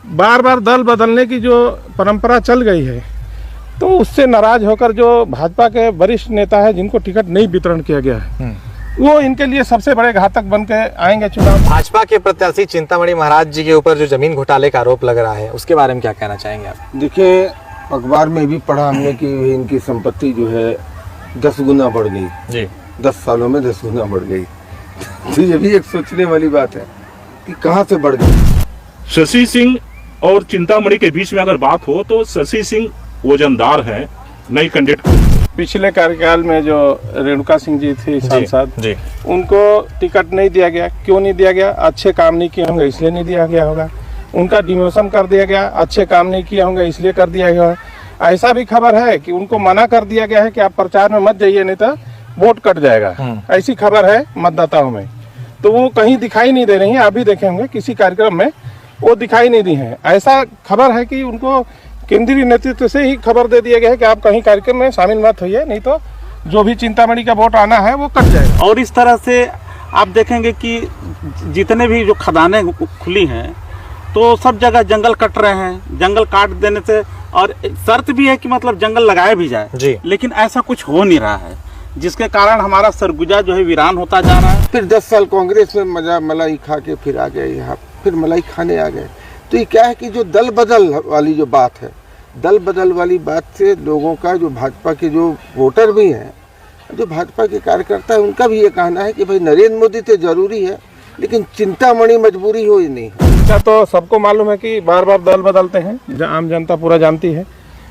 बार बार दल बदलने की जो परंपरा चल गई है, तो उससे नाराज होकर जो भाजपा के वरिष्ठ नेता है जिनको टिकट नहीं वितरण किया गया है, वो इनके लिए सबसे बड़े घातक बन के आएंगे चुनाव। भाजपा के प्रत्याशी चिंतामणि महाराज जी के ऊपर जो जमीन घोटाले का आरोप लग रहा है, उसके बारे में क्या कहना चाहेंगे आप? देखिए, अखबार में भी पढ़ा हमने कि इनकी संपत्ति जो है 10 गुना बढ़ गई जी, 10 सालों में 10 गुना बढ़ गई। तो ये भी एक सोचने वाली बात है कि कहाँ से बढ़ गई। शशि सिंह और चिंतामणि के बीच में अगर बात हो तो शशि सिंह वजनदार है, नई कैंडिडेट। पिछले कार्यकाल में जो रेणुका सिंह जी थी सांसद, उनको टिकट नहीं दिया गया। क्यों नहीं दिया गया? अच्छे काम नहीं किए होंगे इसलिए नहीं दिया गया होगा। उनका डिमोशन कर दिया गया, अच्छे काम नहीं किए होंगे इसलिए कर दिया गया। ऐसा भी खबर है कि उनको मना कर दिया गया है कि आप प्रचार में मत जाइए, नहीं तो वोट कट जाएगा। ऐसी खबर है मतदाताओं में, तो वो कहीं दिखाई नहीं दे रही है। आप भी देखे होंगे किसी कार्यक्रम में वो दिखाई नहीं दी है। ऐसा खबर है कि उनको केंद्रीय नेतृत्व से ही खबर दे दिया गया है कि आप कहीं कार्यक्रम में शामिल मत होइए, नहीं तो जो भी चिंतामणि का वोट आना है वो कट जाएगा। और इस तरह से आप देखेंगे कि जितने भी जो खदानें खुली हैं तो सब जगह जंगल कट रहे हैं। जंगल काट देने से, और शर्त भी है कि मतलब जंगल लगाया भी जाए जी, लेकिन ऐसा कुछ हो नहीं रहा है, जिसके कारण हमारा सरगुजा जो है वीरान होता जा रहा है। फिर 10 साल कांग्रेस में मजा मलाई खा के फिर आ गए यहाँ, फिर मलाई खाने आ गए। तो ये क्या है कि जो दल बदल वाली जो बात है, दल बदल वाली बात से लोगों का, जो भाजपा के जो वोटर भी हैं, जो भाजपा के कार्यकर्ता है, उनका भी ये कहना है कि भाई नरेंद्र मोदी तो जरूरी है लेकिन चिंतामणि मजबूरी हो ही नहीं। इसका तो सबको मालूम है कि बार बार दल बदलते हैं, आम जनता पूरा जानती है।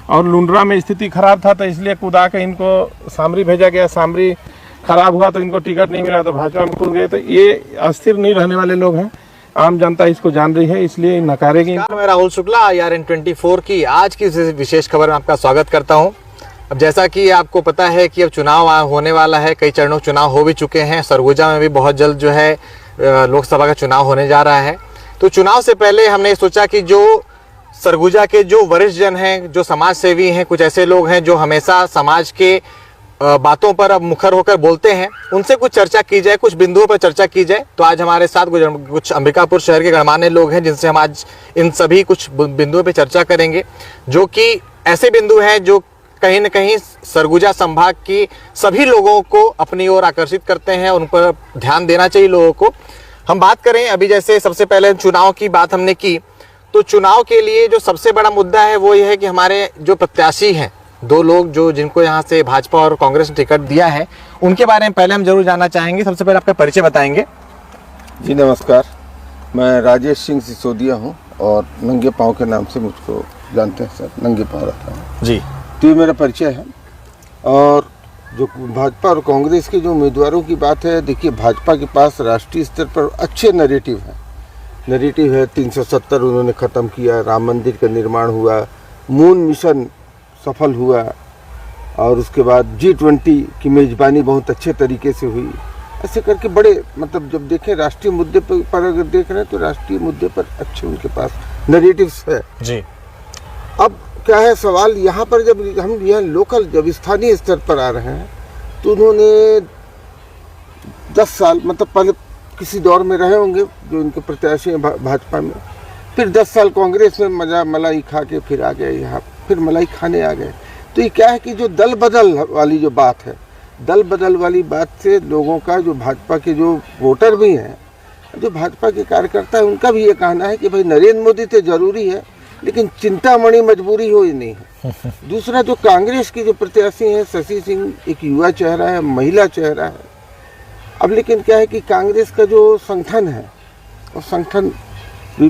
और लुंड्रा में स्थिति खराब था तो इसलिए कूदा के इनको सामरी भेजा गया। सामरी खराब हुआ तो इनको टिकट नहीं मिला तो भाजपा में कूद गए। तो ये अस्थिर नहीं रहने वाले लोग हैं, आम जनता इसको जान रही है, इसलिए नकारेगी। मैं राहुल शुक्ला, IRN24 की आज की विशेष खबर में आपका स्वागत करता हूं। अब जैसा कि आपको पता है कि अब चुनाव होने वाला है, कई चरणों चुनाव हो भी चुके हैं। सरगुजा में भी बहुत जल्द जो है लोकसभा का चुनाव होने जा रहा है। तो चुनाव से पहले हमने सोचा कि जो सरगुजा के जो वरिष्ठ जन हैं, जो समाज सेवी हैं, कुछ ऐसे लोग हैं जो हमेशा समाज के बातों पर अब मुखर होकर बोलते हैं, उनसे कुछ चर्चा की जाए, कुछ बिंदुओं पर चर्चा की जाए। तो आज हमारे साथ कुछ अंबिकापुर शहर के गणमान्य लोग हैं जिनसे हम आज इन सभी कुछ बिंदुओं पर चर्चा करेंगे, जो कि ऐसे बिंदु हैं जो कहीं न कहीं सरगुजा संभाग की सभी लोगों को अपनी ओर आकर्षित करते हैं। उन पर ध्यान देना चाहिए लोगों को। हम बात करें अभी, जैसे सबसे पहले चुनाव की बात हमने की, तो चुनाव के लिए जो सबसे बड़ा मुद्दा है वो ये है कि हमारे जो प्रत्याशी हैं, 2 लोग जो जिनको यहाँ से भाजपा और कांग्रेस ने टिकट दिया है, उनके बारे में पहले हम जरूर जानना चाहेंगे। सबसे पहले आपका परिचय बताएंगे। जी नमस्कार, मैं राजेश सिंह सिसोदिया हूँ और नंगे पाँव के नाम से मुझको जानते हैं सर, नंगे पाँव रहता हूँ जी। तो ये मेरा परिचय है। और जो भाजपा और कांग्रेस के जो उम्मीदवारों की बात है, देखिए भाजपा के पास राष्ट्रीय स्तर पर अच्छे नैरेटिव है। 370 उन्होंने ख़त्म किया, राम मंदिर का निर्माण हुआ, मून मिशन सफल हुआ, और उसके बाद G20 की मेज़बानी बहुत अच्छे तरीके से हुई। ऐसे करके बड़े, मतलब जब देखें राष्ट्रीय मुद्दे पर अगर देख रहे हैं तो राष्ट्रीय मुद्दे पर अच्छे उनके पास नैरेटिव्स है जी। अब क्या है सवाल यहाँ पर, जब हम यहाँ लोकल, जब स्थानीय स्तर पर आ रहे हैं, तो उन्होंने 10 साल, मतलब पहले किसी दौर में रहे होंगे जो इनके प्रत्याशी हैं भाजपा में, फिर 10 साल कांग्रेस में मजा मलाई खा के फिर आ गए यहाँ, फिर मलाई खाने आ गए। तो ये क्या है कि जो दल बदल वाली जो बात है, दल बदल वाली बात से लोगों का, जो भाजपा के जो वोटर भी हैं, जो भाजपा के कार्यकर्ता हैं, उनका भी ये कहना है कि भाई नरेंद्र मोदी तो जरूरी है लेकिन चिंतामणि मजबूरी हो ही नहीं है। दूसरा, जो कांग्रेस की जो प्रत्याशी हैं शशि सिंह, एक युवा चेहरा है, महिला चेहरा है। अब लेकिन क्या है कि कांग्रेस का जो संगठन है, और संगठन भी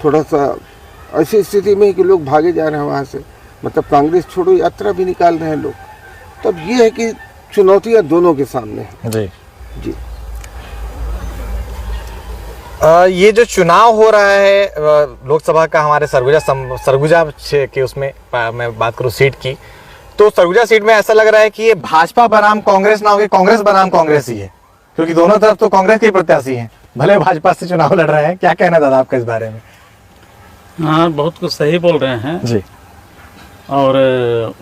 थोड़ा सा ऐसी स्थिति में है कि लोग भागे जा रहे हैं वहाँ से, मतलब कांग्रेस छोड़ो यात्रा भी निकाल रहे हैं लोग। तब ये है कि चुनौतियाँ दोनों के सामने हैं। जी जी। ये जो चुनाव हो रहा है लोकसभा का हमारे सरगुजा के, उसमें मैं बात करूँ सीट की, तो सरगुजा सीट में ऐसा लग रहा है कि ये भाजपा बनाम कांग्रेस ना होगी, कांग्रेस बनाम कांग्रेस ही है, क्योंकि दोनों तरफ तो कांग्रेस के प्रत्याशी हैं, भले भाजपा से चुनाव लड़ रहे हैं। क्या कहना दादा आपका इस बारे में? हाँ, बहुत कुछ सही बोल रहे हैं जी। और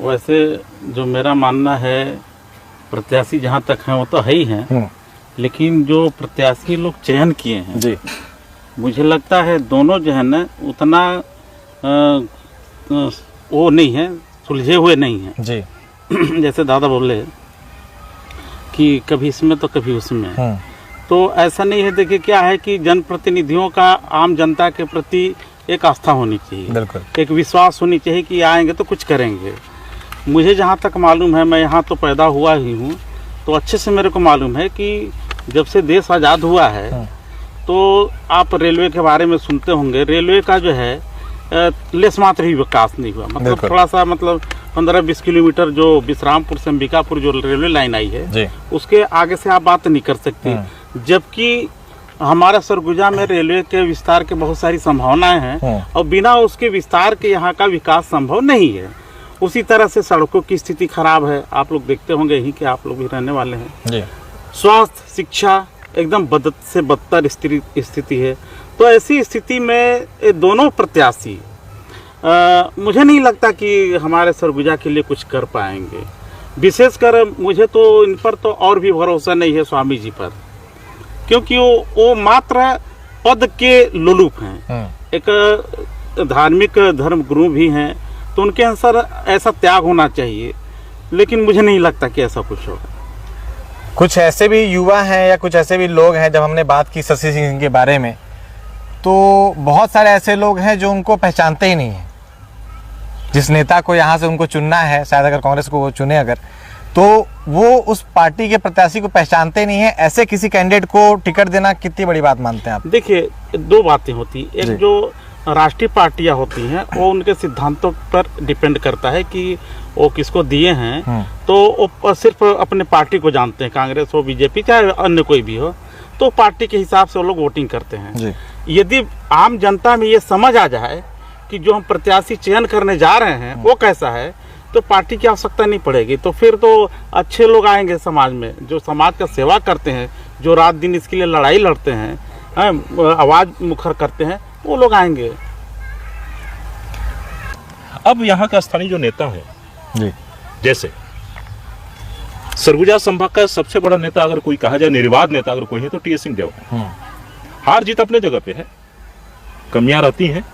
वैसे जो मेरा मानना है, प्रत्याशी जहाँ तक हैं वो तो है ही हैं, लेकिन जो प्रत्याशी लोग चयन किए हैं जी, मुझे लगता है दोनों जो है ना उतना वो नहीं है, सुलझे हुए नहीं हैं जी। जैसे दादा बोले कि कभी इसमें तो कभी उसमें, तो ऐसा नहीं है। देखिए क्या है कि जनप्रतिनिधियों का आम जनता के प्रति एक आस्था होनी चाहिए, बिल्कुल एक विश्वास होनी चाहिए कि आएंगे तो कुछ करेंगे। मुझे जहाँ तक मालूम है, मैं यहाँ तो पैदा हुआ ही हूँ, तो अच्छे से मेरे को मालूम है कि जब से देश आज़ाद हुआ है तो आप रेलवे के बारे में सुनते होंगे। रेलवे का जो है लेस मात्र ही विकास नहीं हुआ, मतलब थोड़ा सा, मतलब 15-20 किलोमीटर जो विश्रामपुर से अंबिकापुर जो रेलवे लाइन आई है उसके आगे से आप बात नहीं कर सकते। जबकि हमारा सरगुजा में रेलवे के विस्तार के बहुत सारी संभावनाएं हैं और बिना उसके विस्तार के यहाँ का विकास संभव नहीं है। उसी तरह से सड़कों की स्थिति खराब है, आप लोग देखते होंगे, यहीं के आप लोग भी रहने वाले हैं। स्वास्थ्य शिक्षा एकदम बद से बदतर स्थिति है। तो ऐसी स्थिति में ये दोनों प्रत्याशी मुझे नहीं लगता कि हमारे सरगुजा के लिए कुछ कर पाएंगे। विशेषकर मुझे तो इन पर तो और भी भरोसा नहीं है, स्वामी जी पर, क्योंकि वो मात्र पद के लोलुप हैं। एक धार्मिक धर्म गुरु भी हैं, तो उनके अंदर ऐसा त्याग होना चाहिए, लेकिन मुझे नहीं लगता कि ऐसा कुछ होगा। कुछ ऐसे भी युवा हैं या कुछ ऐसे भी लोग हैं, जब हमने बात की शशि सिंह के बारे में, तो बहुत सारे ऐसे लोग हैं जो उनको पहचानते ही नहीं हैं। जिस नेता को यहाँ से उनको चुनना है, शायद अगर कांग्रेस को वो चुने अगर, तो वो उस पार्टी के प्रत्याशी को पहचानते नहीं है। ऐसे किसी कैंडिडेट को टिकट देना कितनी बड़ी बात मानते हैं आप? देखिए, दो बातें होती, एक जो राष्ट्रीय पार्टियां होती हैं वो उनके सिद्धांतों पर डिपेंड करता है कि वो किसको दिए हैं, तो वो सिर्फ अपने पार्टी को जानते हैं, कांग्रेस हो, बीजेपी, चाहे अन्य कोई भी हो, तो पार्टी के हिसाब से वो लोग वोटिंग करते हैं। यदि आम जनता में ये समझ आ जाए कि जो हम प्रत्याशी चयन करने जा रहे हैं वो कैसा है, तो पार्टी की आवश्यकता नहीं पड़ेगी। तो फिर तो अच्छे लोग आएंगे समाज में, जो समाज का सेवा करते हैं, जो रात दिन इसके लिए लड़ाई लड़ते हैं, आवाज मुखर करते हैं, वो लोग आएंगे। अब यहाँ का स्थानीय जो नेता है जी, जैसे सरगुजा संभाग का सबसे बड़ा नेता अगर कोई कहा जाए, निर्विवाद नेता अगर कोई है तो टी.एस. सिंहदेव है। हार जीत अपने जगह पे है, कमियां रहती हैं।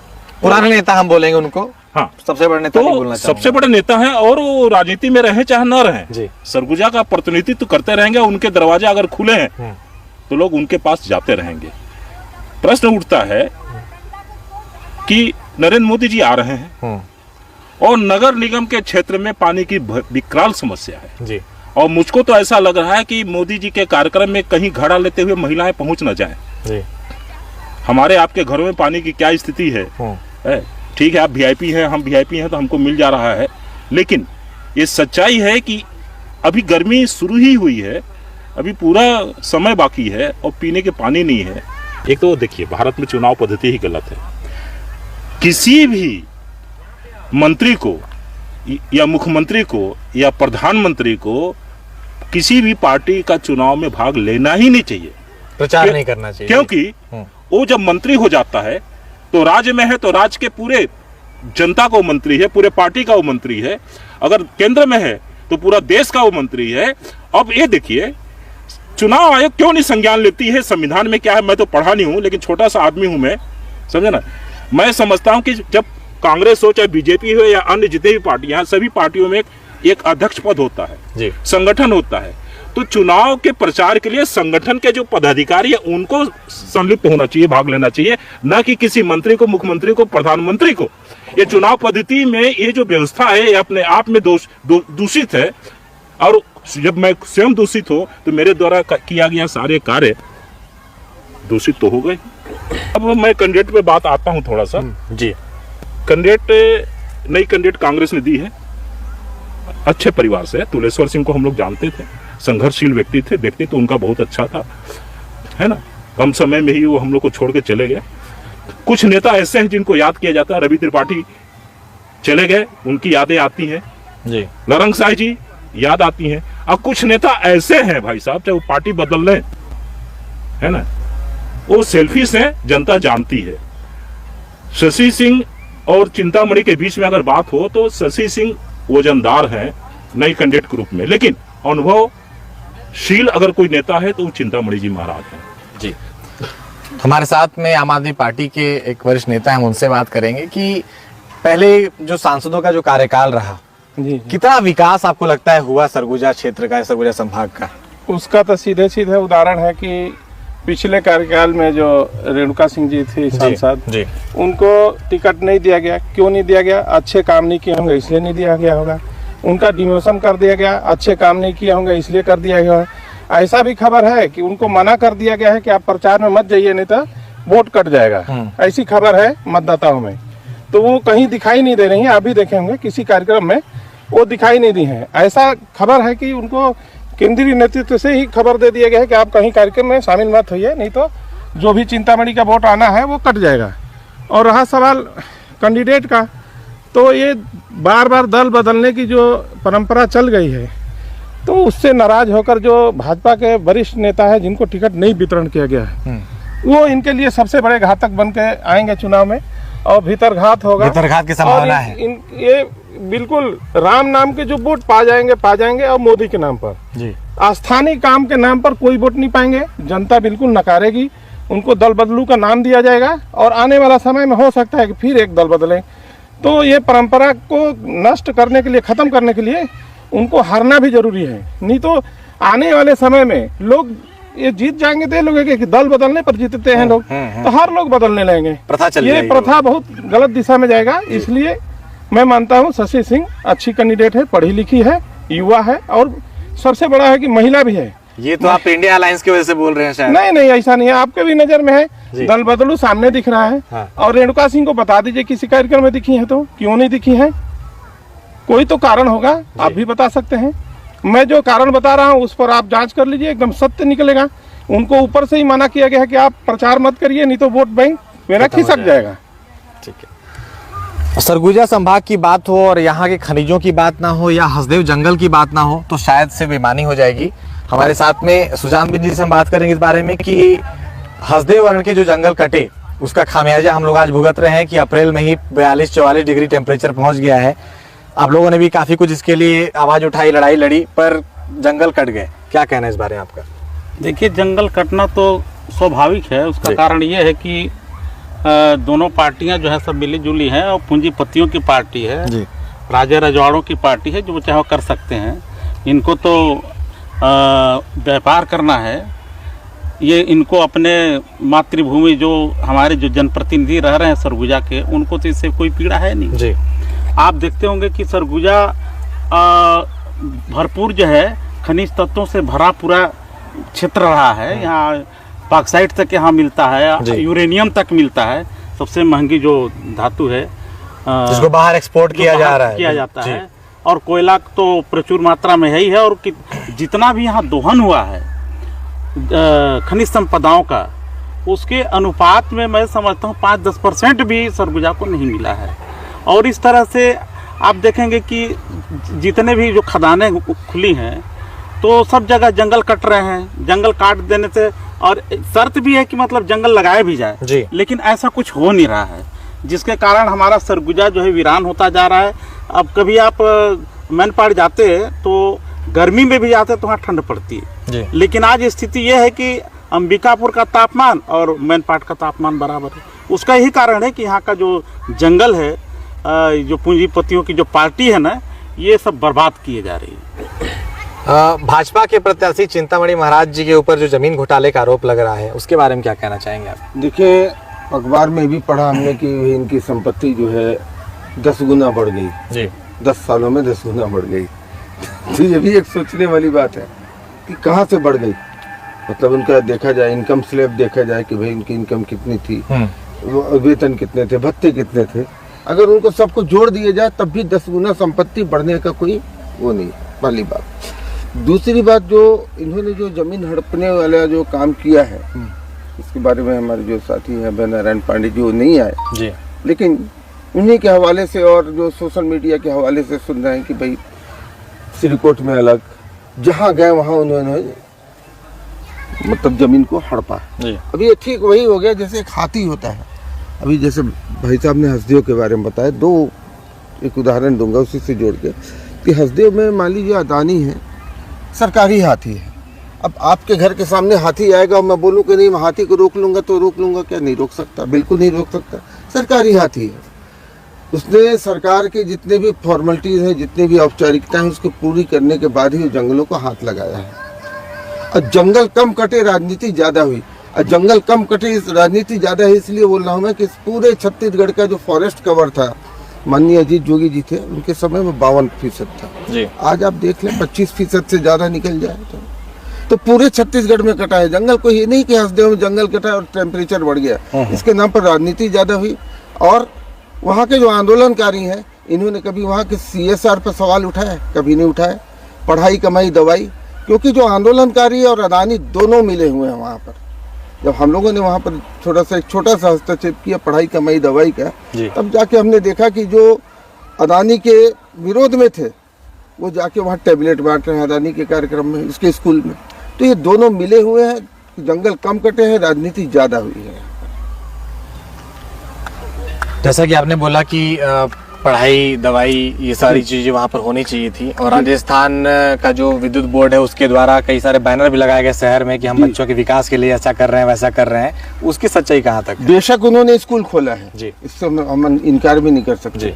पुराने नेता हम बोलेंगे उनको, हाँ, सबसे बड़े नेता नहीं बोलना चाहूंगा। सबसे बड़े नेता हैं और वो राजनीति में रहे चाहे न रहे, सरगुजा का प्रतिनिधित्व करते रहेंगे। उनके दरवाजे अगर खुले हैं तो लोग उनके पास जाते रहेंगे। प्रश्न उठता है कि नरेंद्र मोदी जी आ रहे हैं और नगर निगम के क्षेत्र में पानी की विकराल समस्या है जी। और मुझको तो ऐसा लग रहा है कि मोदी जी के कार्यक्रम में कहीं घड़ा लेते हुए महिलाएं पहुंच न जाएं जी। हमारे आपके घरों में पानी की क्या स्थिति है? ठीक है, आप वीआईपी हैं, हम वीआईपी हैं, तो हमको मिल जा रहा है, लेकिन ये सच्चाई है कि अभी गर्मी शुरू ही हुई है, अभी पूरा समय बाकी है और पीने के पानी नहीं है। एक तो देखिए, भारत में चुनाव पद्धति ही गलत है। किसी भी मंत्री को या मुख्यमंत्री को या प्रधानमंत्री को किसी भी पार्टी का चुनाव में भाग लेना ही नहीं चाहिए, प्रचार नहीं करना चाहिए, क्योंकि वो जब मंत्री हो जाता है तो राज्य में है तो राज्य के पूरे जनता का वो मंत्री है, पूरे पार्टी का वो मंत्री है। अगर केंद्र में है तो पूरा देश का वो मंत्री है। अब ये देखिए, चुनाव आयोग क्यों नहीं संज्ञान लेती है? संविधान में क्या है? मैं तो पढ़ा नहीं हूं, लेकिन छोटा सा आदमी हूं मैं, समझे ना। मैं समझता हूं कि जब कांग्रेस हो चाहे बीजेपी हो या अन्य जितने भी पार्टियां, सभी पार्टियों में एक अध्यक्ष पद होता है, संगठन होता है। तो चुनाव के प्रचार के लिए संगठन के जो पदाधिकारी है उनको संलिप्त होना चाहिए, भाग लेना चाहिए, न कि किसी मंत्री को, मुख्यमंत्री को, प्रधानमंत्री को। ये चुनाव पद्धति में ये जो व्यवस्था है ये अपने आप में दूषित है। और जब मैं स्वयं दूषित हो तो मेरे द्वारा किया गया सारे कार्य दूषित तो हो गए। अब मैं कैंडिडेट पे बात आता हूं थोड़ा सा जी। कैंडिडेट, नई कैंडिडेट कांग्रेस ने दी है, अच्छे परिवार से। तुलेश्वर सिंह को हम लोग जानते थे, संघर्षशील व्यक्ति थे, व्यक्ति तो उनका बहुत अच्छा था, है ना। कम समय में ही वो हम लोग को छोड़ के चले गए। कुछ नेता ऐसे हैं जिनको याद किया जाता है, रवि त्रिपाठी चले गए, उनकी यादें आती हैं जी। लरंग साई जी याद आती हैं। अब कुछ नेता ऐसे हैं भाई साहब, चाहे वो पार्टी बदल लें, है ना, वो सेल्फिश हैं, जनता जानती है। शशि सिंह और चिंतामणि के बीच में अगर बात हो तो शशि सिंह वजनदार हैं नई कैंडिडेट ग्रुप में, लेकिन अनुभवशील अगर कोई नेता है तो वो चिंतामणि जी महाराज हैं जी। हमारे साथ में आम आदमी पार्टी के एक वरिष्ठ नेता हैं, हम उनसे बात करेंगे कि पहले जो सांसदों का जो कार्यकाल रहा, जी कितना विकास आपको लगता है हुआ सरगुजा क्षेत्र का, सरगुजा संभाग का? उसका तो सीधे सीधे उदाहरण है कि पिछले कार्यकाल में जो रेणुका सिंह जी थे सांसद जी, उनको टिकट नहीं दिया गया। क्यों नहीं दिया गया? अच्छे काम नहीं किए होंगे इसलिए नहीं दिया गया होगा। उनका डिमोशन कर दिया गया, अच्छे काम नहीं किए होंगे इसलिए कर दिया गया। ऐसा भी खबर है कि उनको मना कर दिया गया है कि आप प्रचार में मत जाइए नहीं तो वोट कट जाएगा। ऐसी खबर है मतदाताओं में, तो वो कहीं दिखाई नहीं दे रही है। आप भी देखे होंगे किसी कार्यक्रम में वो दिखाई नहीं दी है। ऐसा खबर है कि उनको केंद्रीय नेतृत्व से ही खबर दे दिया गया है कि आप कहीं कार्यक्रम में शामिल मत होइए, नहीं तो जो भी चिंतामणि का वोट आना है वो कट जाएगा। और रहा सवाल कैंडिडेट का, तो ये बार बार दल बदलने की जो परंपरा चल गई है, तो उससे नाराज होकर जो भाजपा के वरिष्ठ नेता है जिनको टिकट नहीं वितरण किया गया है, वो इनके लिए सबसे बड़े घातक बन के आएंगे चुनाव में और भीतरघात होगा। भीतरघात की संभावना है। ये बिल्कुल राम नाम के जो वोट पा जाएंगे और मोदी के नाम पर जी, स्थानीय काम के नाम पर कोई वोट नहीं पाएंगे। जनता बिल्कुल नकारेगी, उनको दल बदलू का नाम दिया जाएगा और आने वाला समय में हो सकता है कि फिर एक दल बदले। तो ये परंपरा को नष्ट करने के लिए, खत्म करने के लिए उनको हारना भी जरूरी है, नहीं तो आने वाले समय में लोग ये जीत जाएंगे तो ये लोग कि दल बदलने पर जीतते हैं लोग, तो हर लोग बदलने लगेंगे। प्रथा चल ये जाएगी। प्रथा बहुत गलत दिशा में जाएगा। इसलिए मैं मानता हूँ शशि सिंह अच्छी कैंडिडेट है, पढ़ी लिखी है, युवा है और सबसे बड़ा है कि महिला भी है। ये तो आप इंडिया अलायंस की वजह से बोल रहे हैं शायद। नहीं ऐसा नहीं है, आपके भी नजर में है। दल बदलू सामने दिख रहा है। हाँ। और रेणुका सिंह को बता दीजिए किसी कार्यक्रम में दिखी है तो क्यों नहीं दिखी है? कोई तो कारण होगा, आप भी बता सकते हैं। मैं जो कारण बता रहा हूँ उस पर आप जांच कर लीजिए, एकदम सत्य निकलेगा। उनको ऊपर से ही मना किया गया है कि आप प्रचार मत करिए, नहीं तो वोट बैंक मेरा खिसक जाएगा। ठीक है। सरगुजा संभाग की बात हो और यहाँ के खनिजों की बात ना हो या हसदेव जंगल की बात ना हो तो शायद से बेईमानी हो जाएगी। हमारे साथ में सुजान बिन जी से हम बात करेंगे इस बारे में कि हसदेव वर्ण के जो जंगल कटे उसका खामियाजा हम लोग आज भुगत रहे हैं कि अप्रैल में ही 42-44 डिग्री टेम्परेचर पहुंच गया है। आप लोगों ने भी काफी कुछ इसके लिए आवाज उठाई, लड़ाई लड़ी, पर जंगल कट गए। क्या कहना है इस बारे में आपका? देखिए, जंगल कटना तो स्वाभाविक है। उसका कारण ये है कि दोनों पार्टियां जो है सब मिली जुली हैं और पूंजीपतियों की पार्टी है जी, राजा रजवाड़ों की पार्टी है, जो चाहे कर सकते हैं। इनको तो व्यापार करना है। ये इनको अपने मातृभूमि जो हमारे जो जनप्रतिनिधि रह रहे हैं सरगुजा के, उनको तो इससे कोई पीड़ा है नहीं जी। आप देखते होंगे कि सरगुजा भरपूर जो है खनिज तत्वों से भरा पूरा क्षेत्र रहा है। यहाँ बॉक्साइट तक यहाँ मिलता है, यूरेनियम तक मिलता है, सबसे महंगी जो धातु है जिसको बाहर एक्सपोर्ट किया जा रहा है, किया जाता है। और कोयला तो प्रचुर मात्रा में है ही है। और जितना भी यहाँ दोहन हुआ है खनिज संपदाओं का, उसके अनुपात में मैं समझता हूँ 5-10% भी सरगुजा को नहीं मिला है। और इस तरह से आप देखेंगे कि जितने भी जो खदानें खुली हैं तो सब जगह जंगल कट रहे हैं। जंगल काट देने से, और शर्त भी है कि मतलब जंगल लगाया भी जाए जी, लेकिन ऐसा कुछ हो नहीं रहा है, जिसके कारण हमारा सरगुजा जो है वीरान होता जा रहा है। अब कभी आप मैनपाट जाते हैं तो गर्मी में भी जाते हैं तो वहाँ ठंड पड़ती है जी। लेकिन आज स्थिति यह है कि अंबिकापुर का तापमान और मैनपाट का तापमान बराबर है। उसका यही कारण है कि यहाँ का जो जंगल है, जो पूंजीपतियों की जो पार्टी है ना, ये सब बर्बाद किए जा रही है। भाजपा के प्रत्याशी चिंतामणि महाराज जी के ऊपर जो जमीन घोटाले का आरोप लग रहा है, उसके बारे में क्या कहना चाहेंगे आप? देखिए, अखबार में भी पढ़ा हमने कि इनकी संपत्ति जो है 10 गुना बढ़ गई जी, 10 सालों में 10 गुना बढ़ गई। तो ये भी एक सोचने वाली बात है कि कहाँ से बढ़ गई। मतलब उनका देखा जाए, इनकम स्लैब देखा जाए कि भाई इनकी इनकम कितनी थी, वेतन कितने थे, भत्ते कितने थे। अगर उनको सबको जोड़ दिया जाए तब भी 10 गुना संपत्ति बढ़ने का कोई वो नहीं, पहली बात। दूसरी बात, जो इन्होंने जो जमीन हड़पने वाला जो काम किया है, इसके बारे में हमारे जो साथी हैं नारायण पांडे जी, वो नहीं आए जी, लेकिन उन्हीं के हवाले से और जो सोशल मीडिया के हवाले से सुन रहे हैं कि भाई सिरकोट में अलग, जहाँ गए वहाँ उन्होंने मतलब जमीन को हड़पा। अभी ये ठीक वही हो गया जैसे एक हाथी होता है। अभी जैसे भाई साहब ने हसदेव के बारे में बताया, एक उदाहरण दूंगा उसी से जोड़ के कि हसदेव में मान लीजिए अदानी है, सरकारी हाथी है, अब आपके घर के सामने हाथी आएगा और मैं बोलूँ कि नहीं मैं हाथी को रोक लूंगा तो रोक लूंगा क्या? नहीं रोक सकता, बिल्कुल नहीं रोक सकता। सरकारी हाथी है, उसने सरकार के जितने भी फॉर्मेलिटीज हैं, जितनी भी औपचारिकताएं हैं, उसको पूरी करने के बाद ही जंगलों को हाथ लगाया है। और जंगल कम कटे, राजनीति ज़्यादा हुई। और जंगल कम कटे, इस राजनीति ज़्यादा है इसलिए बोल रहा हूँ मैं कि इस पूरे छत्तीसगढ़ का जो फॉरेस्ट कवर था, माननीय अजीत जोगी जी थे, उनके समय में 52% था जी। आज आप देख लें 25% से ज़्यादा निकल जाए तो पूरे छत्तीसगढ़ में कटा है जंगल। कोई ये नहीं कि हंसदेव में जंगल कटा और टेम्परेचर बढ़ गया, इसके नाम पर राजनीति ज़्यादा हुई। और वहाँ के जो आंदोलनकारी हैं, इन्होंने कभी वहाँ के CSR पर सवाल उठाया? कभी नहीं उठाया। पढ़ाई कमाई दवाई, क्योंकि जो आंदोलनकारी और अदानी दोनों मिले हुए हैं वहाँ पर। जब हम लोगों ने वहाँ पर एक छोटा सा हस्तक्षेप किया पढ़ाई कमाई दवाई का, तब जाके हमने देखा कि जो अदानी के विरोध में थे वो जाके वहाँ टैबलेट बांट रहे हैं अदानी के कार्यक्रम में, इसके स्कूल में। तो ये दोनों मिले हुए हैं, जंगल कम कटे हैं, राजनीति ज़्यादा हुई है। जैसा कि आपने बोला कि पढ़ाई दवाई ये सारी चीजें वहाँ पर होनी चाहिए थी, और राजस्थान का जो विद्युत बोर्ड है उसके द्वारा कई सारे बैनर भी लगाए गए शहर में कि हम बच्चों के विकास के लिए ऐसा कर रहे हैं वैसा कर रहे हैं, उसकी सच्चाई कहाँ तक है? बेशक उन्होंने स्कूल खोला है जी, इससे हम इनकार भी नहीं कर सकते,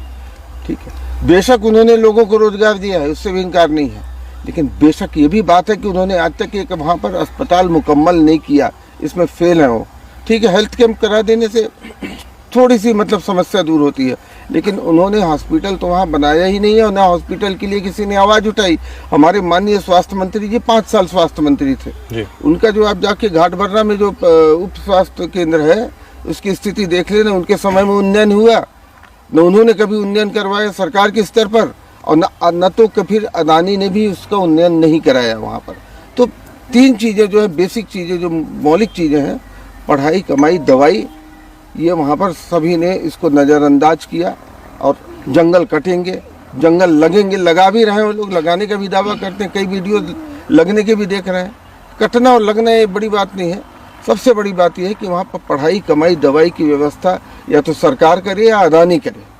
ठीक है। बेशक उन्होंने लोगों को रोजगार दिया है, उससे भी इनकार नहीं है। लेकिन बेशक ये भी बात है कि उन्होंने आज तक एक वहाँ पर अस्पताल मुकम्मल नहीं किया, इसमें फेल है वो, ठीक है। हेल्थ कैंप करा देने से थोड़ी सी मतलब समस्या दूर होती है, लेकिन उन्होंने हॉस्पिटल तो वहाँ बनाया ही नहीं है, और ना हॉस्पिटल के लिए किसी ने आवाज़ उठाई। हमारे माननीय स्वास्थ्य मंत्री जी 5 साल स्वास्थ्य मंत्री थे जी। उनका जो आप जाके घाटबर्रा में जो उप स्वास्थ्य केंद्र है उसकी स्थिति देख लेना, उनके समय में उन्नयन हुआ न, उन्होंने कभी उन्नयन करवाया सरकार के स्तर पर, और न तो फिर अदानी ने भी उसका उन्नयन नहीं कराया वहाँ पर। तो 3 चीज़ें जो है बेसिक चीज़ें, जो मौलिक चीज़ें हैं, पढ़ाई कमाई दवाई, ये वहाँ पर सभी ने इसको नज़रअंदाज किया। और जंगल कटेंगे, जंगल लगेंगे, लगा भी रहे हैं वो लोग, लगाने का भी दावा करते हैं, कई वीडियो लगने के भी देख रहे हैं। कटना और लगना ये बड़ी बात नहीं है, सबसे बड़ी बात यह है कि वहाँ पर पढ़ाई कमाई दवाई की व्यवस्था या तो सरकार करे या अदानी करे।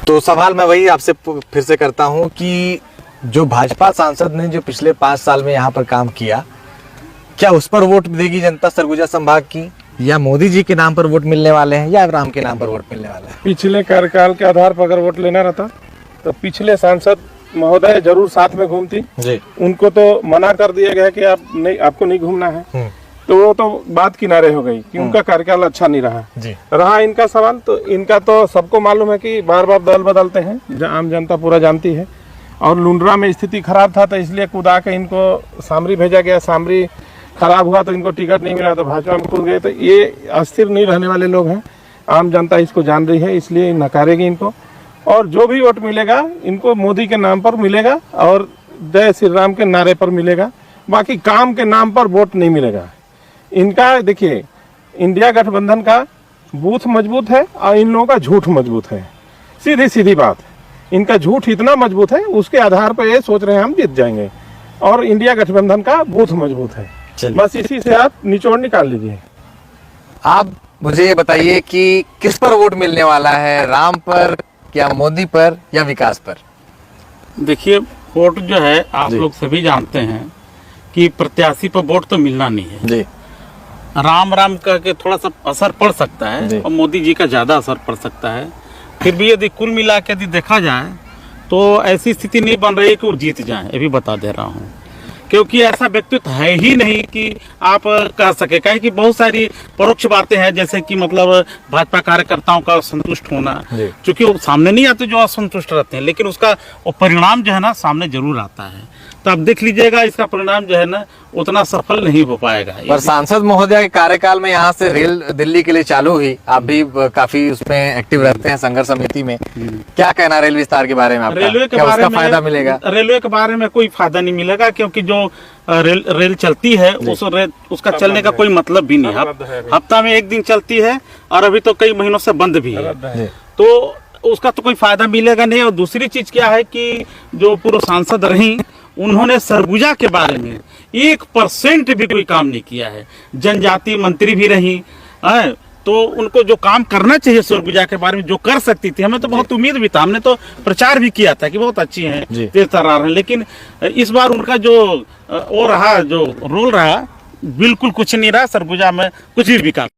तो सवाल मैं वही आपसे फिर से करता हूँ कि जो भाजपा सांसद ने जो पिछले 5 साल में यहाँ पर काम किया, क्या उस पर वोट देगी जनता सरगुजा संभाग की, या मोदी जी के नाम पर वोट मिलने वाले हैं, या राम के नाम पर वोट मिलने वाले हैं? पिछले कार्यकाल के आधार पर अगर वोट लेना रहता तो पिछले सांसद महोदय जरूर साथ में घूमती जी। उनको तो मना कर दिया गया कि आप नहीं, आपको नहीं घूमना है, तो वो तो बात किनारे हो गई कि उनका कार्यकाल अच्छा नहीं रहा जी। रहा इनका सवाल, तो इनका तो सबको मालूम है कि बार बार दल बदलते हैं, आम जनता पूरा जानती है। और लुंड्रा में स्थिति खराब था तो इसलिए कूदा के इनको सामरी भेजा गया, सामरी खराब हुआ तो इनको टिकट नहीं मिला तो भाजपा में कूद गए। तो ये अस्थिर नहीं रहने वाले लोग हैं, आम जनता इसको जान रही है, इसलिए नकारेगी इनको। और जो भी वोट मिलेगा इनको मोदी के नाम पर मिलेगा और जय श्री राम के नारे पर मिलेगा, बाकी काम के नाम पर वोट नहीं मिलेगा इनका। देखिए, इंडिया गठबंधन का बूथ मजबूत है और इन लोगों का झूठ मजबूत है, सीधी सीधी बात। इनका झूठ इतना मजबूत है, उसके आधार पर ये सोच रहे हैं हम जीत जाएंगे, और इंडिया गठबंधन का बूथ मजबूत है। बस इसी से आप निचोड़ निकाल लीजिए। आप मुझे ये बताइए कि किस पर वोट मिलने वाला है, राम पर या मोदी पर या विकास पर? देखिए, वोट जो है आप लोग सभी जानते हैं कि प्रत्याशी पर वोट तो मिलना नहीं है जी। राम राम करके थोड़ा सा असर पड़ सकता है और मोदी जी का ज्यादा असर पड़ सकता है। फिर भी यदि कुल मिला के यदि देखा जाए तो ऐसी स्थिति नहीं बन रही है कि वो जीत जाए, ये भी बता दे रहा हूँ, क्योंकि ऐसा व्यक्तित्व है ही नहीं कि आप कह सके। कहे कि बहुत सारी परोक्ष बातें हैं, जैसे कि मतलब भाजपा कार्यकर्ताओं का संतुष्ट होना, क्योंकि वो सामने नहीं आते जो असंतुष्ट रहते हैं, लेकिन उसका वो परिणाम जो है ना सामने जरूर आता है। तो आप देख लीजिएगा, इसका परिणाम जो है ना उतना सफल नहीं हो पाएगा। पर सांसद महोदय के कार्यकाल में यहाँ से रेल दिल्ली के लिए चालू हुई, आप भी काफी उसमें एक्टिव रहते हैं संघर्ष समिति में, क्या कहना रेल विस्तार के बारे में आपका? रेलवे के बारे में फायदा मिलेगा? रेलवे के बारे में कोई फायदा नहीं मिलेगा, क्योंकि जो रेल चलती है उसका चलने का कोई मतलब भी नहीं है। हफ्ता में 1 दिन चलती है और अभी तो कई महीनों से बंद भी है, तो उसका तो कोई फायदा मिलेगा नहीं। और दूसरी चीज क्या है कि जो पूर्व सांसद रही, उन्होंने सरगुजा के बारे में 1% भी कोई काम नहीं किया है। जनजाति मंत्री भी रही, तो उनको जो काम करना चाहिए सरगुजा के बारे में जो कर सकती थी, हमें तो बहुत उम्मीद भी था, हमने तो प्रचार भी किया था कि बहुत अच्छी हैं, तेज तर्रार हैं, लेकिन इस बार उनका जो वो रहा, जो रोल रहा, बिल्कुल कुछ नहीं रहा, सरगुजा में कुछ भी विकास